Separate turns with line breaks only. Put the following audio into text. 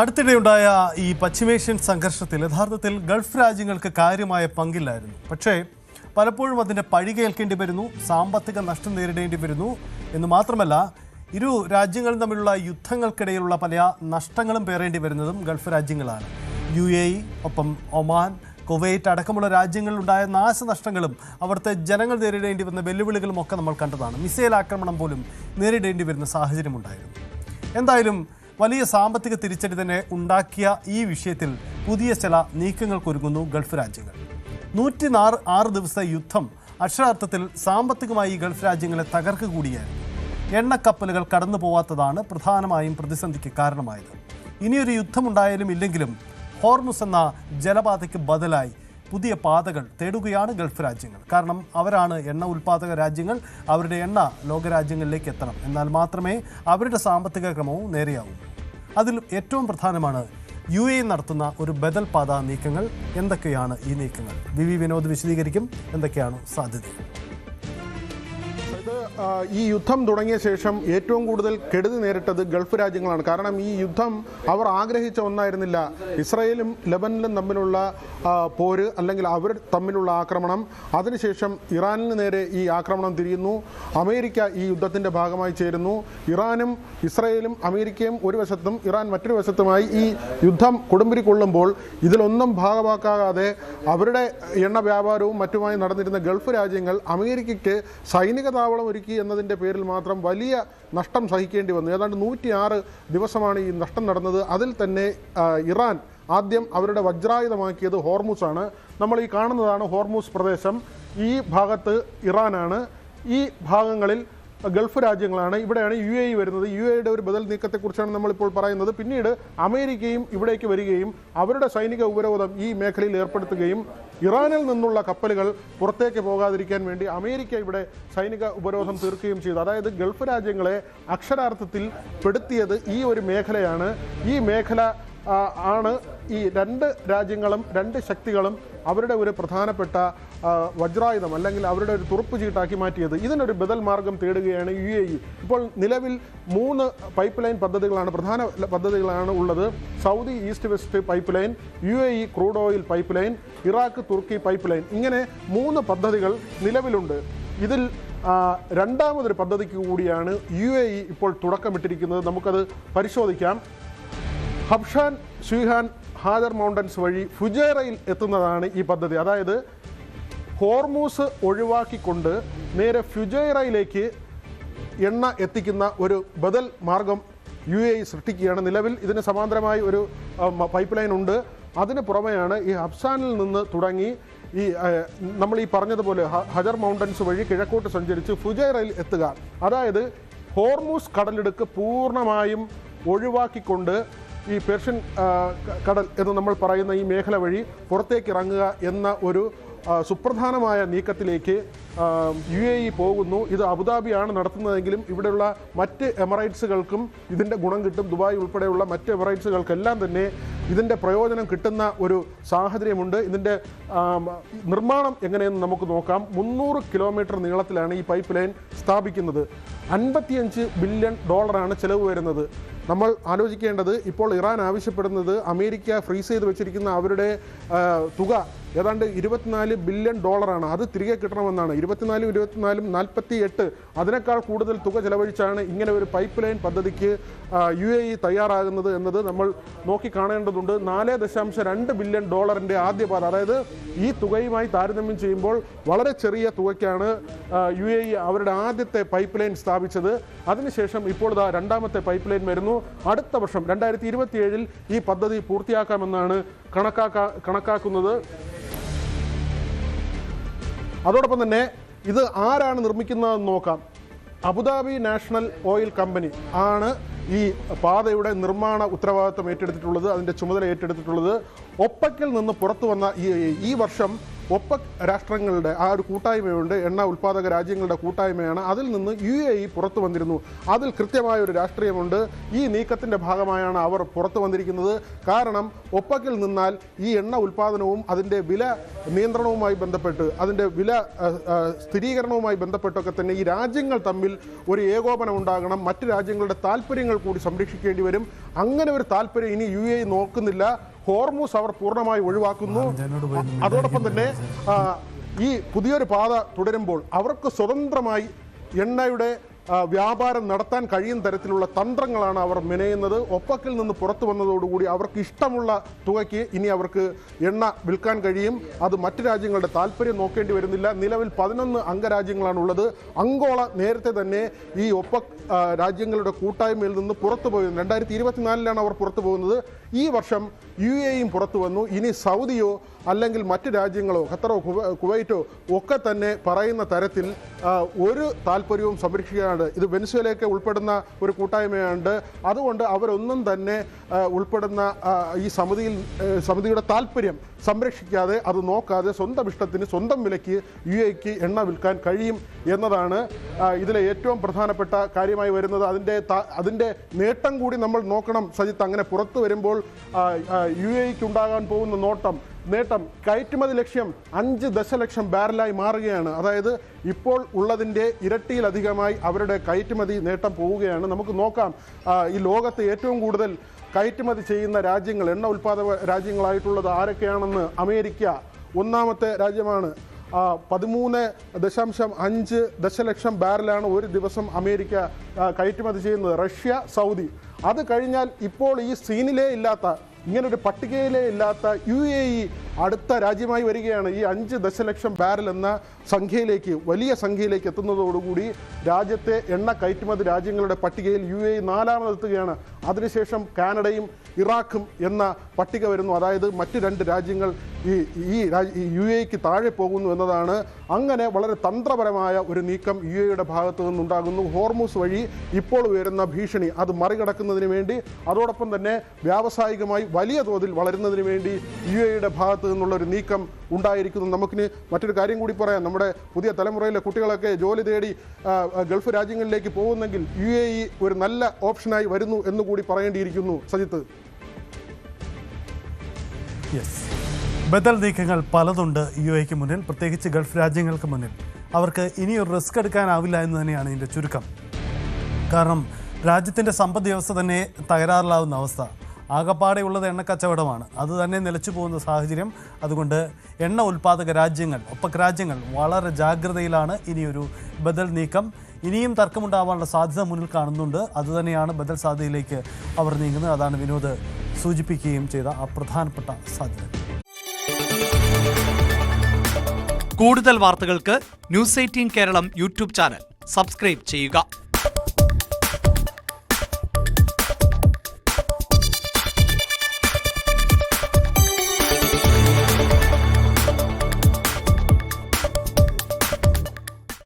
അടുത്തിടെയുണ്ടായ ഈ പശ്ചിമേഷ്യൻ സംഘർഷത്തിൽ യഥാർത്ഥത്തിൽ ഗൾഫ് രാജ്യങ്ങൾക്ക് കാര്യമായ പങ്കില്ലായിരുന്നു. പക്ഷേ പലപ്പോഴും അതിൻ്റെ പഴി കേൾക്കേണ്ടി വരുന്നു, സാമ്പത്തിക നഷ്ടം നേരിടേണ്ടി വരുന്നു എന്ന് മാത്രമല്ല, ഇരു രാജ്യങ്ങളും തമ്മിലുള്ള യുദ്ധങ്ങൾക്കിടയിലുള്ള പല നഷ്ടങ്ങളും പേറേണ്ടി വരുന്നതും ഗൾഫ് രാജ്യങ്ങളാണ്. UAE, ഒപ്പം ഒമാൻ, കുവൈറ്റ് അടക്കമുള്ള രാജ്യങ്ങളിലുണ്ടായ നാശനഷ്ടങ്ങളും അവിടുത്തെ ജനങ്ങൾ നേരിടേണ്ടി വന്ന വെല്ലുവിളികളും ഒക്കെ നമ്മൾ കണ്ടതാണ്. മിസൈൽ ആക്രമണം പോലും നേരിടേണ്ടി വരുന്ന സാഹചര്യമുണ്ടായിരുന്നു. എന്തായാലും വലിയ സാമ്പത്തിക തിരിച്ചടി തന്നെ ഉണ്ടാക്കിയ ഈ വിഷയത്തിൽ പുതിയ ചില നീക്കങ്ങൾക്കൊരുങ്ങുന്നു ഗൾഫ് രാജ്യങ്ങൾ. 106 ദിവസത്തെ യുദ്ധം അക്ഷരാർത്ഥത്തിൽ സാമ്പത്തികമായി ഗൾഫ് രാജ്യങ്ങളെ തകർക്കുക കൂടിയായിരുന്നു. എണ്ണക്കപ്പലുകൾ കടന്നു പോവാത്തതാണ് പ്രധാനമായും പ്രതിസന്ധിക്ക് കാരണമായത്. ഇനിയൊരു യുദ്ധമുണ്ടായാലും ഇല്ലെങ്കിലും ഹോർമുസ് എന്ന ജലപാതയ്ക്ക് ബദലായി പുതിയ പാതകൾ തേടുകയാണ് ഗൾഫ് രാജ്യങ്ങൾ. കാരണം അവരാണ് എണ്ണ ഉൽപ്പാദക രാജ്യങ്ങൾ. അവരുടെ എണ്ണ ലോകരാജ്യങ്ങളിലേക്ക് എത്തണം, എന്നാൽ മാത്രമേ അവരുടെ സാമ്പത്തിക ക്രമവും നേരെയാവൂ. അതിൽ ഏറ്റവും പ്രധാനമാണ് UAE നടത്തുന്ന ഒരു ബദൽ പാത നീക്കങ്ങൾ. എന്തൊക്കെയാണ് ഈ നീക്കങ്ങൾ? വി വിനോദ് വിശദീകരിക്കും. എന്തൊക്കെയാണ് സാധ്യതകൾ?
ഈ യുദ്ധം തുടങ്ങിയ ശേഷം ഏറ്റവും കൂടുതൽ കെടുതി നേരിട്ടത് ഗൾഫ് രാജ്യങ്ങളാണ്. കാരണം ഈ യുദ്ധം അവർ ആഗ്രഹിച്ച ഒന്നായിരുന്നില്ല. ഇസ്രായേലും ലെബനനും തമ്മിലുള്ള പോര്, അല്ലെങ്കിൽ അവർ തമ്മിലുള്ള ആക്രമണം, അതിനുശേഷം ഇറാനിന് നേരെ ഈ ആക്രമണം തിരിയുന്നു. അമേരിക്ക ഈ യുദ്ധത്തിൻ്റെ ഭാഗമായി ചേരുന്നു. ഇറാനും ഇസ്രായേലും അമേരിക്കയും ഒരു വശത്തും ഇറാൻ മറ്റൊരു വശത്തുമായി ഈ യുദ്ധം കൊടുമ്പിരി കൊള്ളുമ്പോൾ ഇതിലൊന്നും ഭാഗമാക്കാതെ അവരുടെ എണ്ണ വ്യാപാരവും മറ്റുമായി നടന്നിരുന്ന ഗൾഫ് രാജ്യങ്ങൾ അമേരിക്കയ്ക്ക് സൈനിക താവളം ഒരുക്കി എന്നതിൻ്റെ പേരിൽ മാത്രം വലിയ നഷ്ടം സഹിക്കേണ്ടി വന്നു. ഏതാണ്ട് 106 ദിവസമാണ് ഈ നഷ്ടം നടന്നത്. അതിൽ തന്നെ ഇറാൻ ആദ്യം അവരുടെ വജ്രായുധമാക്കിയത് ഹോർമുസ് ആണ്. നമ്മൾ ഈ കാണുന്നതാണ് ഹോർമുസ് പ്രദേശം. ഈ ഭാഗത്ത് ഇറാനാണ്, ഈ ഭാഗങ്ങളിൽ ഗൾഫ് രാജ്യങ്ങളാണ്. ഇവിടെയാണ് UAE വരുന്നത്. UAEയുടെ ഒരു ബദൽ നീക്കത്തെക്കുറിച്ചാണ് നമ്മളിപ്പോൾ പറയുന്നത്. പിന്നീട് അമേരിക്കയും ഇവിടേക്ക് വരികയും അവരുടെ സൈനിക ഉപരോധം ഈ മേഖലയിൽ ഏർപ്പെടുത്തുകയും ഇറാനിൽ നിന്നുള്ള കപ്പലുകൾ പുറത്തേക്ക് പോകാതിരിക്കാൻ വേണ്ടി അമേരിക്ക ഇവിടെ സൈനിക ഉപരോധം തീർക്കുകയും ചെയ്തു. അതായത് ഗൾഫ് രാജ്യങ്ങളെ അക്ഷരാർത്ഥത്തിൽ പെടുത്തിയത് ഈ ഒരു മേഖലയാണ്. ഈ മേഖല ആണ് ഈ രണ്ട് രാജ്യങ്ങളും രണ്ട് ശക്തികളും അവരുടെ ഒരു പ്രധാനപ്പെട്ട വജ്രായുധം, അല്ലെങ്കിൽ അവരുടെ ഒരു തുറുപ്പ് ചീട്ടാക്കി മാറ്റിയത്. ഇതിനൊരു ബദൽ മാർഗം തേടുകയാണ് UAE. ഇപ്പോൾ നിലവിൽ 3 പൈപ്പ് ലൈൻ പദ്ധതികളാണ്, പ്രധാന പദ്ധതികളാണ് ഉള്ളത്. Saudi east west pipe line, UAE crude oil pipe line, Iraq തുർക്കി പൈപ്പ് ലൈൻ, ഇങ്ങനെ 3 പദ്ധതികൾ നിലവിലുണ്ട്. ഇതിൽ രണ്ടാമതൊരു പദ്ധതിക്ക് കൂടിയാണ് UAE ഇപ്പോൾ തുടക്കമിട്ടിരിക്കുന്നത്. നമുക്കത് പരിശോധിക്കാം. ഹബ്ഷാൻ, ഷുഹാൻ, ഹാജർ മൗണ്ടൻസ് വഴി ഫുജൈറയിൽ എത്തുന്നതാണ് ഈ പദ്ധതി. അതായത് ഹോർമൂസ് ഒഴിവാക്കിക്കൊണ്ട് നേരെ ഫുജൈറയിലേക്ക് എണ്ണ എത്തിക്കുന്ന ഒരു ബദൽ മാർഗം UAE സൃഷ്ടിക്കുകയാണ്. നിലവിൽ ഇതിന് സമാന്തരമായി ഒരു പൈപ്പ് ലൈൻ ഉണ്ട്. അതിന് പുറമെയാണ് ഈ ഹബ്സാനിൽ നിന്ന് തുടങ്ങി ഈ നമ്മൾ ഈ പറഞ്ഞതുപോലെ ഹജർ മൗണ്ടൻസ് വഴി കിഴക്കോട്ട് സഞ്ചരിച്ച് ഫുജൈറയിൽ എത്തുക. അതായത് ഹോർമൂസ് കടലിടുക്ക് പൂർണ്ണമായും ഒഴിവാക്കിക്കൊണ്ട് ഈ പേർഷ്യൻ കടൽ എന്ന് നമ്മൾ പറയുന്ന ഈ മേഖല വഴി പുറത്തേക്ക് ഇറങ്ങുക എന്ന ഒരു സുപ്രധാനമായ നീക്കത്തിലേക്ക് UAE പോകുന്നു. ഇത് അബുദാബിയാണ് നടത്തുന്നതെങ്കിലും ഇവിടെയുള്ള മറ്റ് എമിറേറ്റ്സുകൾക്കും ഇതിൻ്റെ ഗുണം കിട്ടും. ദുബായ് ഉൾപ്പെടെയുള്ള മറ്റ് എമിറേറ്റ്സുകൾക്കെല്ലാം തന്നെ ഇതിൻ്റെ പ്രയോജനം കിട്ടുന്ന ഒരു സാഹചര്യമുണ്ട്. ഇതിൻ്റെ നിർമ്മാണം എങ്ങനെയെന്ന് നമുക്ക് നോക്കാം. 300 കിലോമീറ്റർ നീളത്തിലാണ് ഈ പൈപ്പ് ലൈൻ സ്ഥാപിക്കുന്നത്. $55 ബില്യൺ ചിലവ് വരുന്നത്. നമ്മൾ ആലോചിക്കേണ്ടത്, ഇപ്പോൾ ഇറാൻ ആവശ്യപ്പെടുന്നത് അമേരിക്ക ഫ്രീസ് ചെയ്ത് വെച്ചിരിക്കുന്ന അവരുടെ തുക ഏതാണ്ട് $24 ബില്യൺ അത് തിരികെ കിട്ടണമെന്നാണ്. 24 48 അതിനേക്കാൾ കൂടുതൽ തുക ചെലവഴിച്ചാണ് ഇങ്ങനെ ഒരു പൈപ്പ് ലൈൻ പദ്ധതിക്ക് UAE തയ്യാറാകുന്നത് എന്നത് നമ്മൾ നോക്കിക്കാണേണ്ടതുണ്ട്. $4.2 ബില്യൺ ആദ്യ പാത, അതായത് ഈ തുകയുമായി താരതമ്യം ചെയ്യുമ്പോൾ വളരെ ചെറിയ തുകയ്ക്കാണ് UAE അവരുടെ ആദ്യത്തെ പൈപ്പ് ലൈൻ സ്ഥാപിച്ചത്. അതിനുശേഷം ഇപ്പോൾ രണ്ടാമത്തെ പൈപ്പ് ലൈൻ വരുന്നു. അടുത്ത വർഷം 2027 ഈ പദ്ധതി പൂർത്തിയാക്കാമെന്നാണ് കണക്കാക്കുന്നത്. അതോടൊപ്പം തന്നെ ഇത് ആരാണ് നിർമ്മിക്കുന്നതെന്ന് നോക്കാം. അബുദാബി നാഷണൽ ഓയിൽ കമ്പനി ആണ് ഈ പാതയുടെ നിർമ്മാണ ഉത്തരവാദിത്വം ഏറ്റെടുത്തിട്ടുള്ളത്, അതിൻ്റെ ചുമതല ഏറ്റെടുത്തിട്ടുള്ളത്. ഒപ്പക്കിൽ നിന്ന് പുറത്തു വന്ന ഈ വർഷം ഒപ്പക് രാഷ്ട്രങ്ങളുടെ ആ ഒരു കൂട്ടായ്മയുണ്ട്, എണ്ണ ഉൽപ്പാദക രാജ്യങ്ങളുടെ കൂട്ടായ്മയാണ്. അതിൽ നിന്ന് UAE പുറത്തു വന്നിരുന്നു. അതിൽ കൃത്യമായ ഒരു രാഷ്ട്രീയമുണ്ട്. ഈ നീക്കത്തിൻ്റെ ഭാഗമായാണ് അവർ പുറത്തു വന്നിരിക്കുന്നത്. കാരണം ഒപ്പക്കിൽ നിന്നാൽ ഈ എണ്ണ ഉൽപ്പാദനവും അതിൻ്റെ വില നിയന്ത്രണവുമായി ബന്ധപ്പെട്ട്, അതിൻ്റെ വില സ്ഥിരീകരണവുമായി ബന്ധപ്പെട്ടൊക്കെ തന്നെ ഈ രാജ്യങ്ങൾ തമ്മിൽ ഒരു ഏകോപനം ഉണ്ടാകണം. മറ്റ് രാജ്യങ്ങളുടെ താല്പര്യങ്ങൾ കൂടി സംരക്ഷിക്കേണ്ടി വരും. അങ്ങനെ ഒരു താല്പര്യം ഇനി UAE നോക്കുന്നില്ല. ഹോർമൂസ് അവർ പൂർണ്ണമായി ഒഴിവാക്കുന്നു. അതോടൊപ്പം തന്നെ ഈ പുതിയൊരു പാത തുടരുമ്പോൾ അവർക്ക് സ്വതന്ത്രമായി എണ്ണയുടെ വ്യാപാരം നടത്താൻ കഴിയുന്ന തരത്തിലുള്ള തന്ത്രങ്ങളാണ് അവർ മെനയുന്നത്. ഒപ്പക്കിൽ നിന്ന് പുറത്തു വന്നതോടുകൂടി അവർക്ക് ഇഷ്ടമുള്ള തുകയ്ക്ക് ഇനി അവർക്ക് എണ്ണ വിൽക്കാൻ കഴിയും. അത് മറ്റ് രാജ്യങ്ങളുടെ താല്പര്യം നോക്കേണ്ടി വരുന്നില്ല. നിലവിൽ 11 അംഗരാജ്യങ്ങളാണുള്ളത്. അങ്കോള നേരത്തെ തന്നെ ഈ ഒപ്പക് രാജ്യങ്ങളുടെ കൂട്ടായ്മയിൽ നിന്ന് പുറത്തു പോയത് 2024 അവർ പുറത്തു പോകുന്നത്. ഈ വർഷം UAEയും പുറത്തു വന്നു. ഇനി സൗദിയോ അല്ലെങ്കിൽ മറ്റ് രാജ്യങ്ങളോ ഖത്തറോ കുവൈറ്റോ ഒക്കെ തന്നെ പറയുന്ന തരത്തിൽ ഒരു താല്പര്യവും സംരക്ഷിക്കാണ്ട്, ഇത് വെനസ്വേലയൊക്കെ ഉൾപ്പെടുന്ന ഒരു കൂട്ടായ്മയുണ്ട്. അതുകൊണ്ട് അവരൊന്നും തന്നെ ഉൾപ്പെടുന്ന ഈ സമിതിയുടെ താല്പര്യം സംരക്ഷിക്കാതെ, അത് നോക്കാതെ സ്വന്തം ഇഷ്ടത്തിന് സ്വന്തം വിലയ്ക്ക് UAEക്ക് എണ്ണ വിൽക്കാൻ കഴിയും എന്നതാണ് ഇതിലെ ഏറ്റവും പ്രധാനപ്പെട്ട കാര്യമായി വരുന്നത്. അതിൻ്റെ നേട്ടം കൂടി നമ്മൾ നോക്കണം സജിത്ത്. അങ്ങനെ പുറത്തു വരുമ്പോൾ UAEക്ക് ഉണ്ടാകാൻ പോകുന്ന നേട്ടം കയറ്റുമതി ലക്ഷ്യം 5 ദശലക്ഷം ബാരലായി മാറുകയാണ്. അതായത് ഇപ്പോൾ ഉള്ളതിൻ്റെ ഇരട്ടിയിലധികമായി അവരുടെ കയറ്റുമതി നേട്ടം പോവുകയാണ്. നമുക്ക് നോക്കാം, ഈ ലോകത്ത് ഏറ്റവും കൂടുതൽ കയറ്റുമതി ചെയ്യുന്ന രാജ്യങ്ങൾ, എണ്ണ ഉൽപ്പാദക രാജ്യങ്ങളായിട്ടുള്ളത് ആരൊക്കെയാണെന്ന്. അമേരിക്ക ഒന്നാമത്തെ രാജ്യമാണ്. 13.5 ദശലക്ഷം ബാരലാണ് ഒരു ദിവസം അമേരിക്ക കയറ്റുമതി ചെയ്യുന്നത്. Russia, Saudi. അത് കഴിഞ്ഞാൽ ഇപ്പോൾ ഈ സീനിലേ ഇല്ലാത്ത, ഇങ്ങനൊരു പട്ടികയിലേ ഇല്ലാത്ത UAE അടുത്ത രാജ്യമായി വരികയാണ്. ഈ 5 ദശലക്ഷം ബാരൽ എന്ന സംഖ്യയിലേക്ക്, വലിയ സംഖ്യയിലേക്ക് എത്തുന്നതോടുകൂടി രാജ്യത്തെ എണ്ണ കയറ്റുമതി രാജ്യങ്ങളുടെ പട്ടികയിൽ UAE 4ാമതെത്തുകയാണ്. അതിനുശേഷം കാനഡയും ഇറാഖും എന്ന പട്ടിക വരുന്നു. അതായത് മറ്റ് 2 രാജ്യങ്ങൾ ഈ UAEക്ക് താഴെ പോകുന്നു എന്നതാണ്. അങ്ങനെ വളരെ തന്ത്രപരമായ ഒരു നീക്കം UAEയുടെ ഭാഗത്തു നിന്നുണ്ടാകുന്നു. ഹോർമൂസ് വഴി ഇപ്പോൾ ഉയരുന്ന ഭീഷണി അത് മറികടക്കുന്നതിന് വേണ്ടി, അതോടൊപ്പം തന്നെ വ്യാവസായികമായി വലിയ തോതിൽ വളരുന്നതിന് വേണ്ടി UAEയുടെ ഭാഗത്തു നിന്നുള്ള ഒരു നീക്കം ഉണ്ടായിരിക്കുന്നു. നമുക്കിനി മറ്റൊരു കാര്യം കൂടി പറയാം. നമ്മുടെ പുതിയ തലമുറയിലെ കുട്ടികളൊക്കെ ജോലി തേടി ഗൾഫ് രാജ്യങ്ങളിലേക്ക് പോകുന്നെങ്കിൽ UAE ഒരു നല്ല ഓപ്ഷനായി വരുന്നു എന്നുകൂടി പറയേണ്ടിയിരിക്കുന്നു സജിത്ത്.
ബദൽ നീക്കങ്ങൾ പലതുണ്ട് UAEക്ക് മുന്നിൽ, പ്രത്യേകിച്ച് ഗൾഫ് രാജ്യങ്ങൾക്ക് മുന്നിൽ. അവർക്ക് ഇനിയൊരു റിസ്ക് എടുക്കാനാവില്ല എന്ന് തന്നെയാണ് ഇതിൻ്റെ ചുരുക്കം. കാരണം രാജ്യത്തിൻ്റെ സമ്പദ് വ്യവസ്ഥ തന്നെ തകരാറിലാവുന്ന അവസ്ഥ. ആകപ്പാടെയുള്ളത് എണ്ണക്കച്ചവടമാണ്. അത് തന്നെ നിലച്ചു പോകുന്ന സാഹചര്യം. അതുകൊണ്ട് എണ്ണ ഉൽപ്പാദക രാജ്യങ്ങൾ, ഒപ്പക് രാജ്യങ്ങൾ വളരെ ജാഗ്രതയിലാണ്. ഇനിയൊരു ബദൽ നീക്കം, ഇനിയും തർക്കമുണ്ടാവാനുള്ള സാധ്യത മുന്നിൽ കാണുന്നുണ്ട്. അതുതന്നെയാണ് ബദൽ സാധ്യതയിലേക്ക് അവർ നീങ്ങുന്നത്. അതാണ് വിനോദ് സൂചിപ്പിക്കുകയും ചെയ്ത ആ പ്രധാനപ്പെട്ട സാധ്യത.
കൂടുതൽ വാർത്തകൾക്ക് News 18 Keralam YouTube channel subscribe ചെയ്യുക.